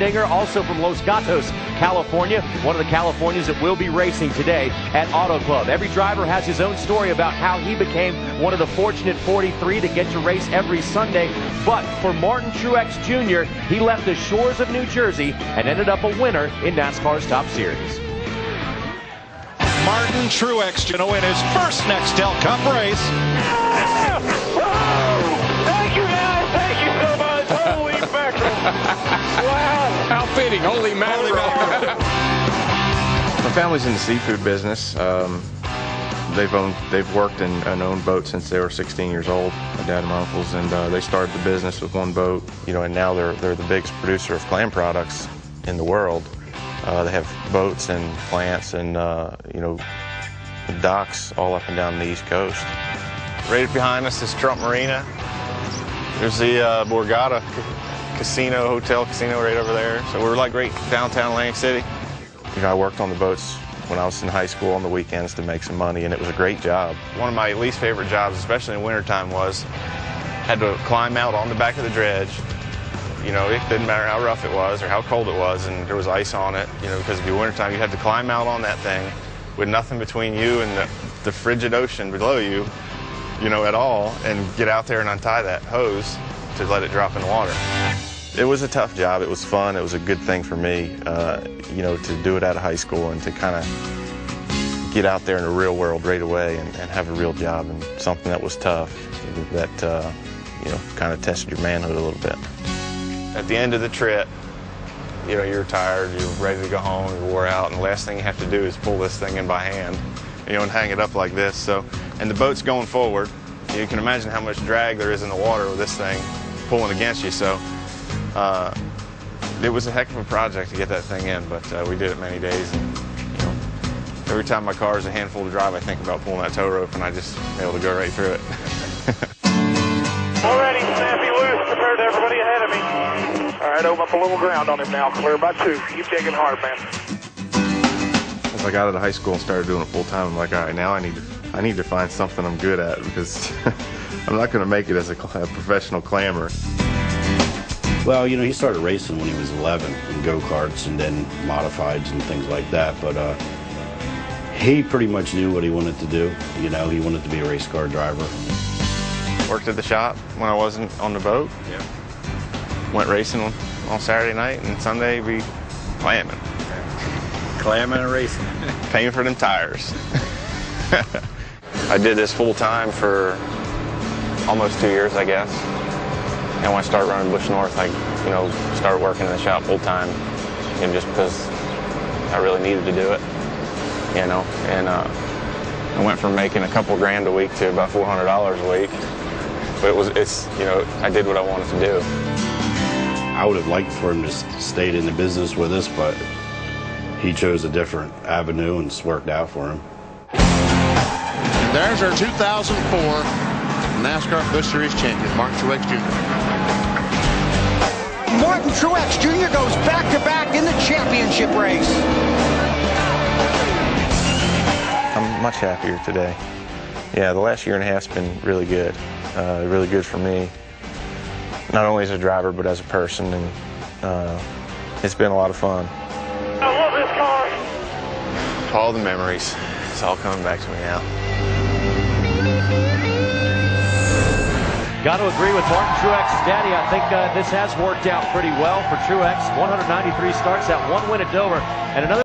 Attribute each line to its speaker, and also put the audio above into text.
Speaker 1: Dinger, also from Los Gatos, California, one of the Californians that will be racing today at Auto Club. Every driver has his own story about how he became one of the fortunate 43 to get to race every Sunday. But for Martin Truex Jr., he left the shores of New Jersey and ended up a winner in NASCAR's Top Series.
Speaker 2: Martin Truex going to win his first Nextel Cup race.
Speaker 3: Thank you, guys. Thank you so much. Holy mackerel. Wow.
Speaker 4: How fitting. Holy mackerel.
Speaker 5: My family's in the seafood business. They've worked and owned boats since they were 16 years old, my dad and my uncles, and they started the business with one boat, and now they're the biggest producer of clam products in the world. They have boats and plants and docks all up and down the East Coast.
Speaker 6: Right behind us is Trump Marina. There's the Borgata Casino right over there. So we're like right downtown Atlantic City.
Speaker 5: I worked on the boats when I was in high school on the weekends to make some money, and it was a great job.
Speaker 6: One of my least favorite jobs, especially in wintertime, had to climb out on the back of the dredge. It didn't matter how rough it was or how cold it was, and there was ice on it, because if it was wintertime, you had to climb out on that thing with nothing between you and the frigid ocean below you, at all, and get out there and untie that hose to let it drop in the water.
Speaker 5: It was a tough job. It was fun. It was a good thing for me, to do it out of high school and to kind of get out there in the real world right away and have a real job and something that was tough, that, kind of tested your manhood a little bit.
Speaker 6: At the end of the trip, you're tired, you're ready to go home, you're wore out, and the last thing you have to do is pull this thing in by hand, and hang it up like this. And the boat's going forward. You can imagine how much drag there is in the water with this thing pulling against you. So it was a heck of a project to get that thing in, but we did it many days. And every time my car is a handful to drive, I think about pulling that tow rope, and I just able to go right through it.
Speaker 3: Already, snappy loose compared to everybody ahead of me. All right, open up a little ground on him now. Clear by 2. Keep digging hard, man.
Speaker 5: As I got out of high school and started doing it full time, I'm like, all right, now I need to find something I'm good at, because I'm not going to make it as a professional clammer.
Speaker 7: Well, he started racing when he was 11 in go-karts and then modifieds and things like that, but he pretty much knew what he wanted to do. He wanted to be a race car driver.
Speaker 6: Worked at the shop when I wasn't on the boat. Yeah. Went racing on Saturday night, and Sunday we clamming.
Speaker 4: Clamming and racing.
Speaker 6: Paying for them tires. I did this full time for almost 2 years, I guess. And when I started running Bush North, I started working in the shop full time, just because I really needed to do it, and I went from making a couple grand a week to about $400 a week. But I did what I wanted to do.
Speaker 7: I would have liked for him to stay in the business with us, but he chose a different avenue, and it's worked out for him.
Speaker 8: And there's our 2004 NASCAR Busch Series champion, Martin Truex Jr.
Speaker 9: Martin Truex Jr. goes back-to-back in the championship race.
Speaker 5: I'm much happier today. Yeah, the last year and a half has been really good. Really good for me, not only as a driver, but as a person, and it's been a lot of fun.
Speaker 3: I love this car.
Speaker 6: All the memories, it's all coming back to me now.
Speaker 1: Got to agree with Martin Truex's daddy. I think this has worked out pretty well for Truex. 193 starts, that one win at Dover, and another